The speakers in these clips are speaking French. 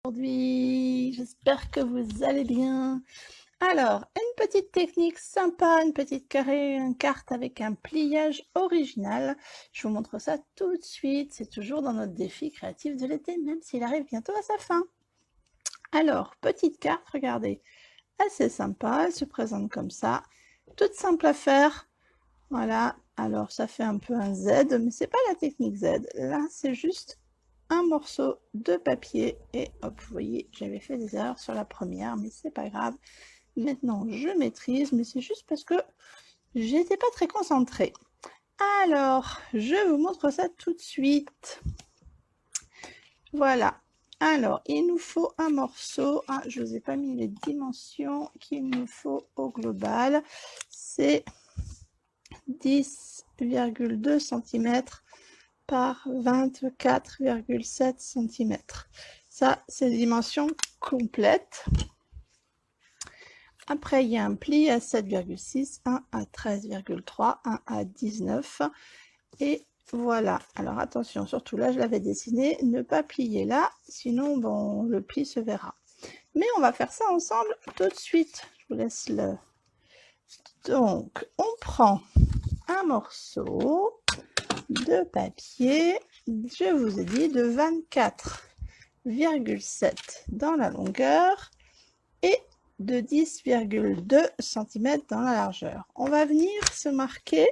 Aujourd'hui, j'espère que vous allez bien. Alors, une petite technique sympa, une petite carte avec un pliage original. Je vous montre ça tout de suite. C'est toujours dans notre défi créatif de l'été, même s'il arrive bientôt à sa fin. Alors, petite carte, regardez, assez sympa. Elle se présente comme ça, toute simple à faire. Voilà, alors ça fait un peu un Z, mais c'est pas la technique Z. Là, c'est juste un morceau de papier et hop, vous voyez, j'avais fait des erreurs sur la première, mais c'est pas grave. Maintenant, je maîtrise, mais c'est juste parce que j'étais pas très concentrée. Alors, je vous montre ça tout de suite. Voilà. Alors, il nous faut un morceau. Ah, je vous ai pas mis les dimensions qu'il nous faut au global. C'est 10,2 cm par 24,7 cm. Ça, c'est des dimensions complètes. Après, il y a un pli à 7,6, un à 13,3, un à 19. Et voilà. Alors attention, surtout là, je l'avais dessiné, ne pas plier là, sinon bon, le pli se verra. Mais on va faire ça ensemble tout de suite. Je vous laisse le... Donc, on prend un morceau de papier, je vous ai dit, de 24,7 dans la longueur et de 10,2 cm dans la largeur. On va venir se marquer,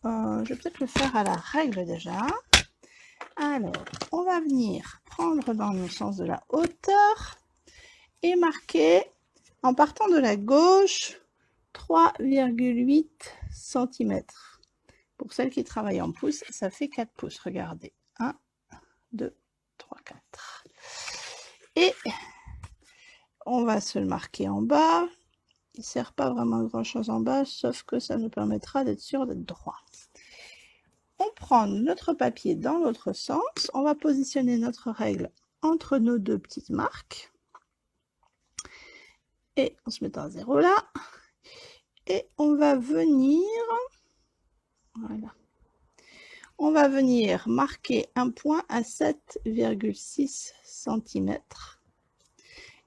je vais peut-être le faire à la règle déjà. Alors, on va venir prendre dans le sens de la hauteur et marquer, en partant de la gauche, 3,8 cm. Pour celles qui travaillent en pouces, ça fait 4 pouces. Regardez. 1, 2, 3, 4. Et on va se le marquer en bas. Il ne sert pas vraiment à grand chose en bas, sauf que ça nous permettra d'être sûr d'être droit. On prend notre papier dans l'autre sens. On va positionner notre règle entre nos deux petites marques. Et on se met à 0 là. Et on va venir... Voilà. On va venir marquer un point à 7,6 cm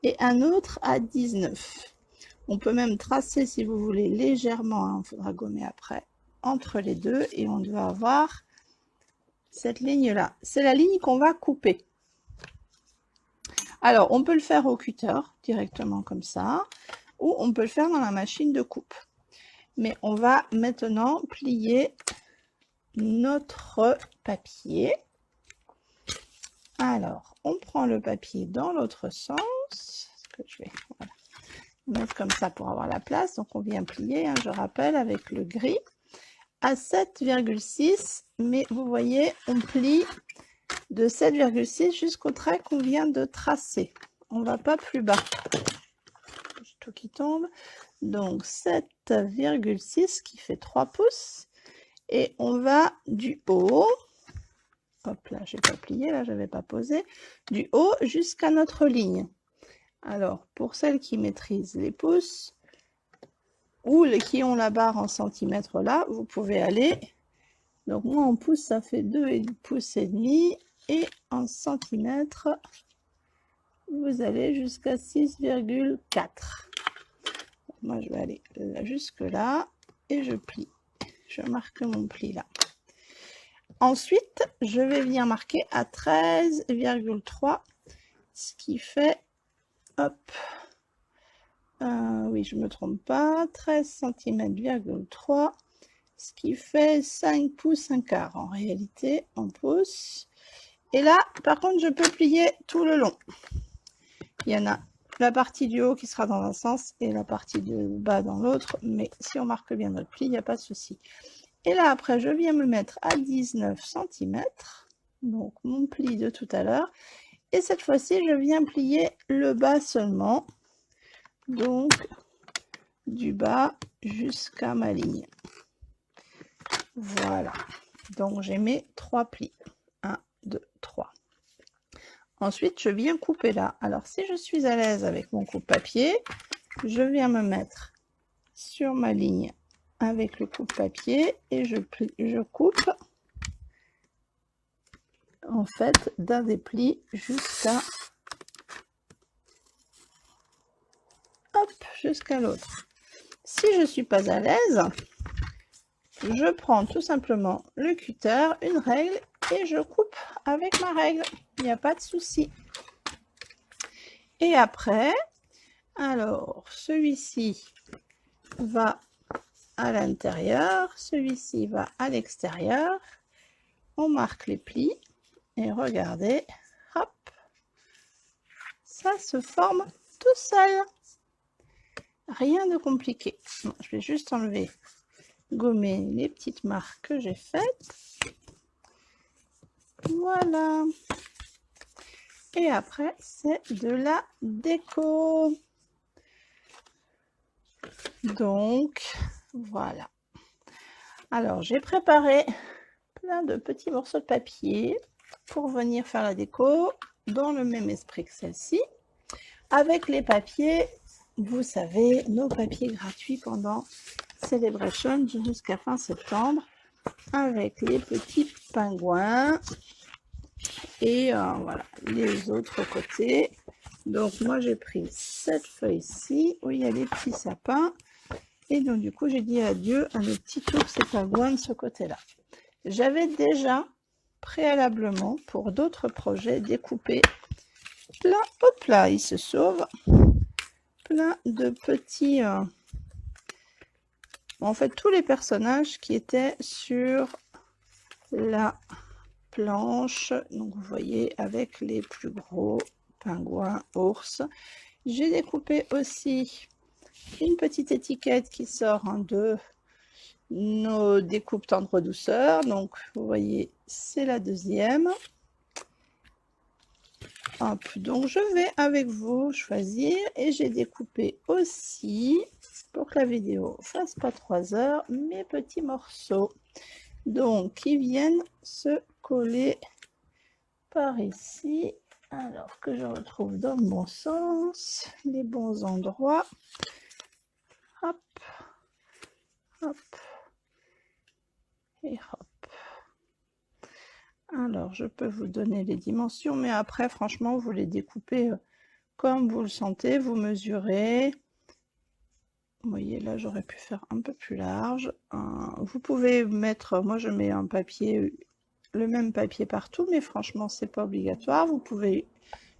et un autre à 19. On peut même tracer, si vous voulez, légèrement, hein, il faudra gommer après, entre les deux, et on doit avoir cette ligne-là. C'est la ligne qu'on va couper. Alors, on peut le faire au cutter, directement comme ça, ou on peut le faire dans la machine de coupe. Mais on va maintenant plier notre papier. Alors, on prend le papier dans l'autre sens. Que je vais mettre comme ça pour avoir la place. Donc, on vient plier, hein, je rappelle, avec le gris à 7,6. Mais vous voyez, on plie de 7,6 jusqu'au trait qu'on vient de tracer. On ne va pas plus bas. J'ai tout qui tombe. Donc, 7,6 qui fait 3 pouces. Et on va du haut, hop là, j'ai pas plié, là j'avais pas posé, du haut jusqu'à notre ligne. Alors, pour celles qui maîtrisent les pouces, ou les qui ont la barre en centimètres là, vous pouvez aller, donc moi en pouces ça fait 2 pouces et demi, et en centimètres, vous allez jusqu'à 6,4. Moi je vais aller jusque là, et je plie. Je marque mon pli là. Ensuite, je vais venir marquer à 13,3, ce qui fait, hop, oui, je ne me trompe pas, 13 cm,3, ce qui fait 5 pouces, un quart en réalité, en pouces. Et là, par contre, je peux plier tout le long. Il y en a la partie du haut qui sera dans un sens et la partie du bas dans l'autre, mais si on marque bien notre pli, il n'y a pas de souci. Et là, après, je viens me mettre à 19 cm, donc mon pli de tout à l'heure. Et cette fois-ci, je viens plier le bas seulement, donc du bas jusqu'à ma ligne. Voilà, donc j'ai mes 3 plis. 1, 2, 3. Ensuite, je viens couper là. Alors, si je suis à l'aise avec mon coupe-papier, je viens me mettre sur ma ligne avec le coupe-papier et je coupe en fait d'un des plis jusqu'à hop, jusqu'à l'autre. Si je ne suis pas à l'aise, je prends tout simplement le cutter, une règle, et je coupe avec ma règle. Il n'y a pas de souci. Et après, alors, celui-ci va à l'intérieur, celui-ci va à l'extérieur. On marque les plis et regardez, hop, ça se forme tout seul. Rien de compliqué. Bon, je vais juste enlever, gommer les petites marques que j'ai faites. Voilà. Et après, c'est de la déco. Donc, voilà. Alors, j'ai préparé plein de petits morceaux de papier pour venir faire la déco dans le même esprit que celle-ci. Avec les papiers, vous savez, nos papiers gratuits pendant Celebration jusqu'à fin septembre, avec les petits pingouins et voilà, les autres côtés. Donc moi j'ai pris cette feuille-ci où il y a les petits sapins et donc du coup j'ai dit adieu à nos petits ours et pingouins de ce côté-là. J'avais déjà préalablement pour d'autres projets découpé plein, hop là, il se sauve, plein de petits, en fait tous les personnages qui étaient sur la planche, donc vous voyez avec les plus gros pingouins, ours. J'ai découpé aussi une petite étiquette qui sort de nos découpes tendre douceur, donc vous voyez c'est la deuxième. Hop, donc je vais avec vous choisir et j'ai découpé aussi, pour que la vidéo fasse pas 3 heures, mes petits morceaux. Donc qui viennent se coller par ici. Alors que je retrouve dans le bon sens, les bons endroits. Hop, hop, et hop. Alors, je peux vous donner les dimensions, mais après, franchement, vous les découpez comme vous le sentez, vous mesurez. Vous voyez, là, j'aurais pu faire un peu plus large. Vous pouvez mettre, moi, je mets un papier, le même papier partout, mais franchement, c'est pas obligatoire. Vous pouvez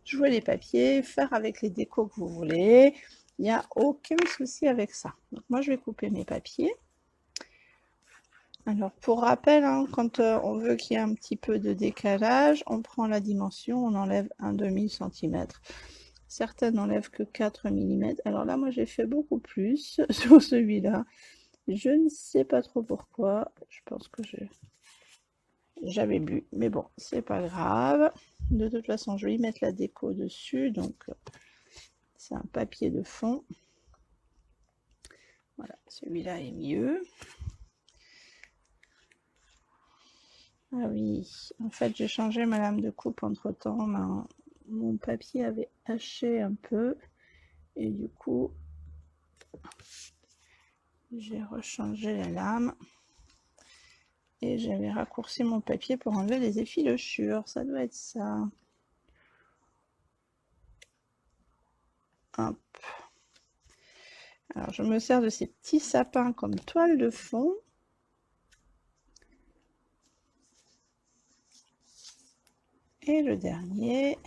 jouer les papiers, faire avec les décos que vous voulez. Il n'y a aucun souci avec ça. Donc, moi, je vais couper mes papiers. Alors, pour rappel, hein, quand on veut qu'il y ait un petit peu de décalage, on prend la dimension, on enlève un demi-centimètre. Certaines n'enlèvent que 4 mm. Alors là, moi, j'ai fait beaucoup plus sur celui-là. Je ne sais pas trop pourquoi. Je pense que j'avais bu. Mais bon, c'est pas grave. De toute façon, je vais y mettre la déco dessus. Donc, c'est un papier de fond. Voilà, celui-là est mieux. Ah oui, en fait, j'ai changé ma lame de coupe entre-temps. Mon papier avait haché un peu. Et du coup, j'ai rechangé la lame. Et j'avais raccourci mon papier pour enlever les effilochures. Ça doit être ça. Hop. Alors, je me sers de ces petits sapins comme toile de fond. Et le dernier.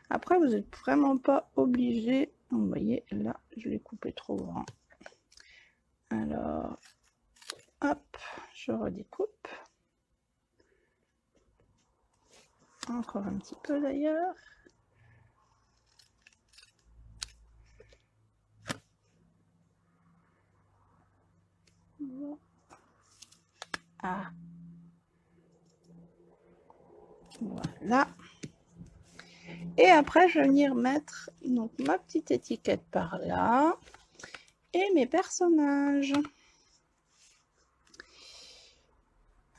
Après, vous n'êtes vraiment pas obligé. Vous voyez, là, je l'ai coupé trop grand. Alors, hop, je redécoupe. Encore un petit peu d'ailleurs. Ah. Voilà. Et après, je vais venir mettre donc ma petite étiquette par là et mes personnages.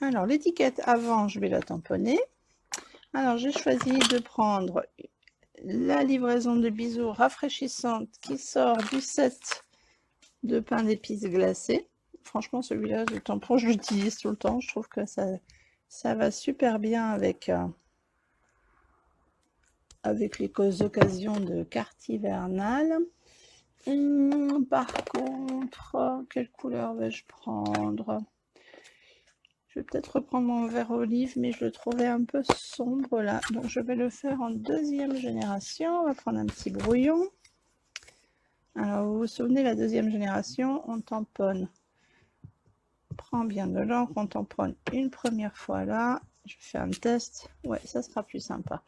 Alors, l'étiquette avant, je vais la tamponner. Alors, j'ai choisi de prendre la livraison de bisous rafraîchissante qui sort du set de pain d'épices glacé. Franchement, celui-là, le tampon, je l'utilise tout le temps. Je trouve que ça va super bien avec avec les occasions de cartes hivernales. Par contre, quelle couleur vais-je prendre? Je vais peut-être reprendre mon vert olive, mais je le trouvais un peu sombre là. Donc je vais le faire en deuxième génération. On va prendre un petit brouillon. Alors vous vous souvenez, la deuxième génération, on tamponne. On prend bien de l'encre, on tamponne une première fois là. Je fais un test. Ouais, ça sera plus sympa.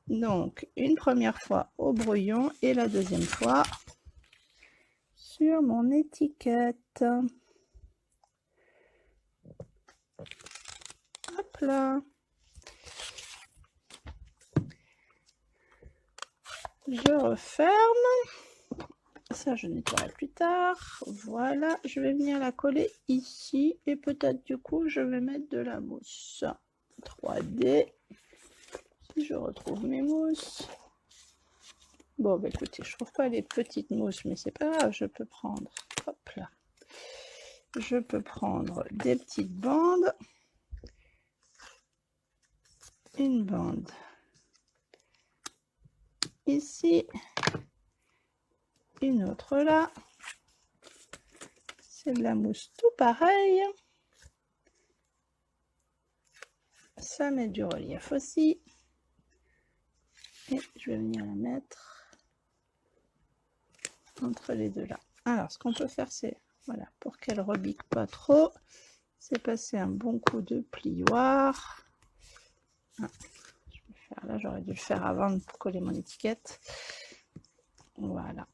Donc une première fois au brouillon et la deuxième fois sur mon étiquette. Hop là. Je referme. Ça, je nettoierai plus tard. Voilà, je vais venir la coller ici. Et peut-être du coup, je vais mettre de la mousse 3D. Si je retrouve mes mousses. Bon, bah écoutez, je trouve pas les petites mousses, mais c'est pas grave, je peux prendre. Hop là. Je peux prendre des petites bandes. Une bande ici, une autre là. C'est de la mousse tout pareil. Ça met du relief aussi. Et je vais venir la mettre entre les deux là. Alors, ce qu'on peut faire, c'est, voilà, pour qu'elle rebique pas trop, c'est passer un bon coup de plioir. Ah, je vais faire là, j'aurais dû le faire avant de coller mon étiquette. Voilà.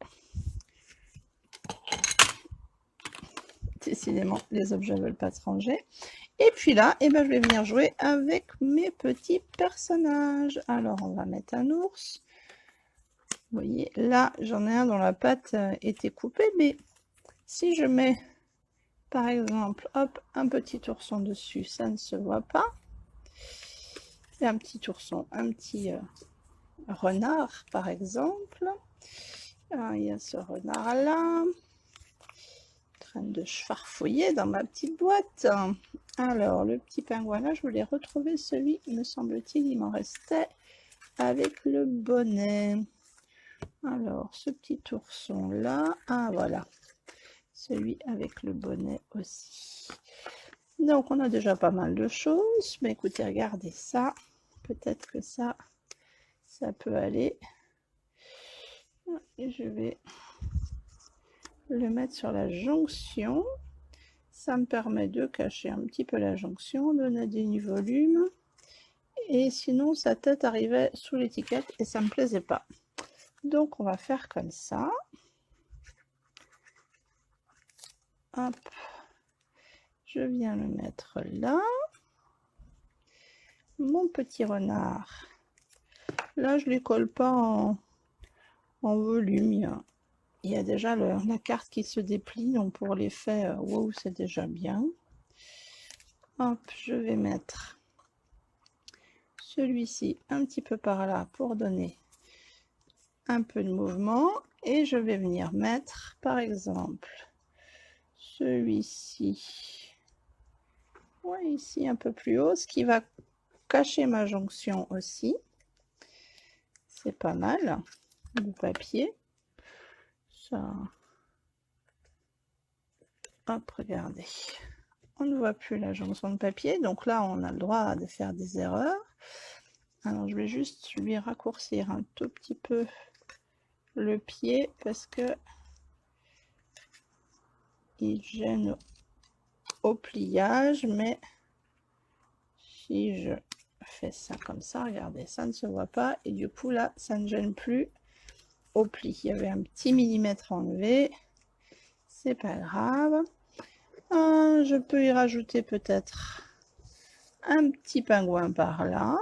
Décidément, les objets ne veulent pas se ranger. Et puis là, eh ben, je vais venir jouer avec mes petits personnages. Alors, on va mettre un ours. Vous voyez, là, j'en ai un dont la patte était coupée, mais si je mets, par exemple, hop, un petit ourson dessus, ça ne se voit pas. Et un petit ourson, un petit renard, par exemple. Alors, il y a ce renard-là. Train de farfouiller dans ma petite boîte. Alors, le petit pingouin là, je voulais retrouver celui, me semble-t-il, il m'en restait avec le bonnet. Alors, ce petit ourson là, ah voilà, celui avec le bonnet aussi. Donc, on a déjà pas mal de choses. Mais écoutez, regardez ça. Peut-être que ça peut aller. Et je vais le mettre sur la jonction. Ça me permet de cacher un petit peu la jonction, donner du volume. Et sinon, sa tête arrivait sous l'étiquette et ça ne me plaisait pas. Donc, on va faire comme ça. Hop. Je viens le mettre là. Mon petit renard. Là, je ne les colle pas en volume. Il y a déjà la carte qui se déplie, donc pour l'effet, wow, c'est déjà bien. Hop, je vais mettre celui-ci un petit peu par là pour donner un peu de mouvement. Et je vais venir mettre, par exemple, celui-ci. Ouais, ici un peu plus haut, ce qui va cacher ma jonction aussi. C'est pas mal, du papier. Ça. Hop, regardez. On ne voit plus la jonction de papier, donc là on a le droit de faire des erreurs. Alors je vais juste lui raccourcir un tout petit peu le pied parce que il gêne au pliage, mais si je fais ça comme ça, regardez, ça ne se voit pas et du coup là ça ne gêne plus au pli. Il y avait un petit millimètre enlevé, c'est pas grave. Je peux y rajouter peut-être un petit pingouin par là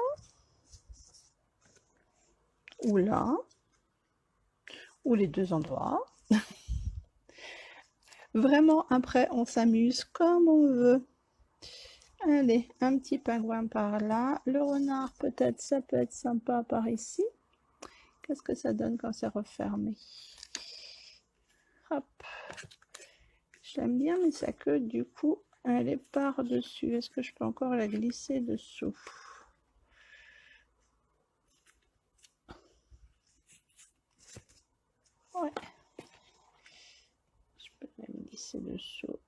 ou là ou les deux endroits. Vraiment, après on s'amuse comme on veut. Allez, un petit pingouin par là. Le renard, peut-être, ça peut être sympa par ici. Qu'est-ce que ça donne quand c'est refermé? Hop. J'aime bien, mais sa queue, du coup, elle est par-dessus. Est-ce que je peux encore la glisser dessous? Ouais. Je peux même glisser dessous.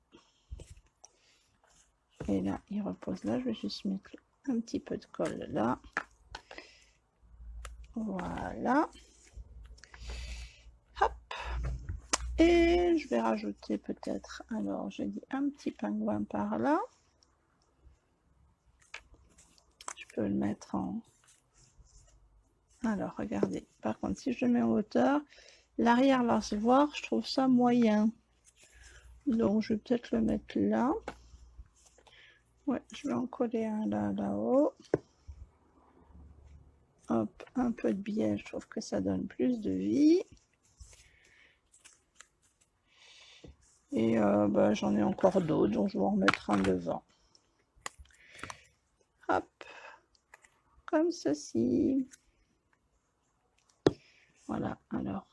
Et là, il repose là. Je vais juste mettre un petit peu de colle là. Voilà. Hop. Et je vais rajouter peut-être, alors je dis un petit pingouin par là. Je peux le mettre en... Alors, regardez. Par contre, si je le mets en hauteur, l'arrière là se voir, je trouve ça moyen. Donc, je vais peut-être le mettre là. Ouais, je vais en coller un là, là-haut. Hop, un peu de biais, je trouve que ça donne plus de vie. Et bah, j'en ai encore d'autres, donc je vais en remettre un devant. Hop, comme ceci. Voilà, alors,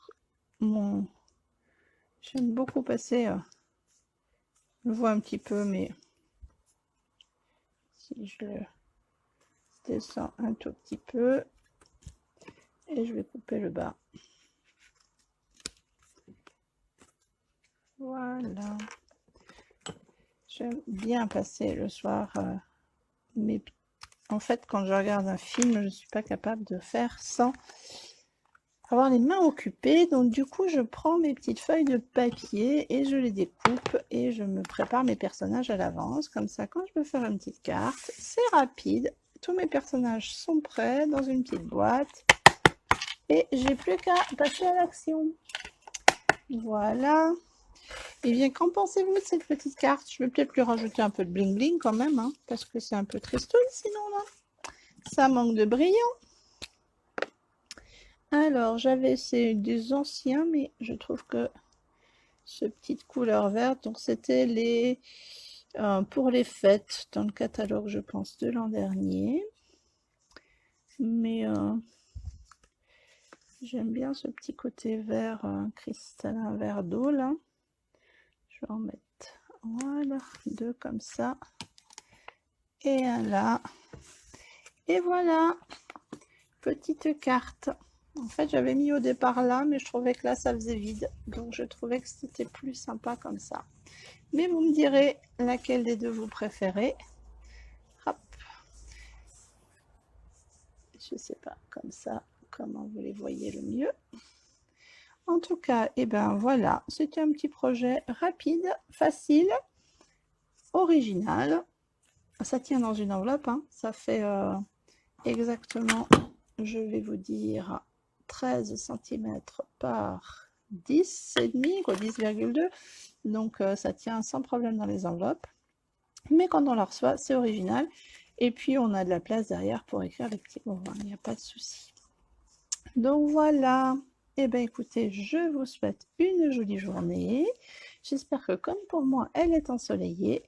j'aime beaucoup passer, je le vois un petit peu, mais si je le descends un tout petit peu, et je vais couper le bas. Voilà. J'aime bien passer le soir, mais en fait, quand je regarde un film, je ne suis pas capable de faire sans avoir les mains occupées. Donc du coup, je prends mes petites feuilles de papier et je les découpe et je me prépare mes personnages à l'avance. Comme ça, quand je veux faire une petite carte, c'est rapide. Tous mes personnages sont prêts dans une petite boîte. Et j'ai plus qu'à passer à l'action. Voilà. Et bien, qu'en pensez-vous de cette petite carte? Je vais peut-être lui rajouter un peu de bling bling quand même, hein, parce que c'est un peu tristouille sinon là. Ça manque de brillant. Alors, j'avais des anciens, mais je trouve que ce petite couleur verte, donc c'était les pour les fêtes dans le catalogue, je pense, de l'an dernier. Mais j'aime bien ce petit côté vert cristallin, vert d'eau là. Je vais en mettre, voilà, deux comme ça. Et un là. Et voilà, petite carte. En fait, j'avais mis au départ là, mais je trouvais que là, ça faisait vide. Donc, je trouvais que c'était plus sympa comme ça. Mais vous me direz laquelle des deux vous préférez. Hop. Je sais pas, comme ça, comment vous les voyez le mieux. En tout cas, et ben voilà, c'était un petit projet rapide, facile, original. Ça tient dans une enveloppe, hein. Ça fait exactement, je vais vous dire, 13 cm par 10,5, quoi, 10,2. Donc ça tient sans problème dans les enveloppes. Mais quand on la reçoit, c'est original. Et puis on a de la place derrière pour écrire les petits mots. Il n'y a pas de souci. Donc voilà. Et bien écoutez, je vous souhaite une jolie journée. J'espère que comme pour moi, elle est ensoleillée.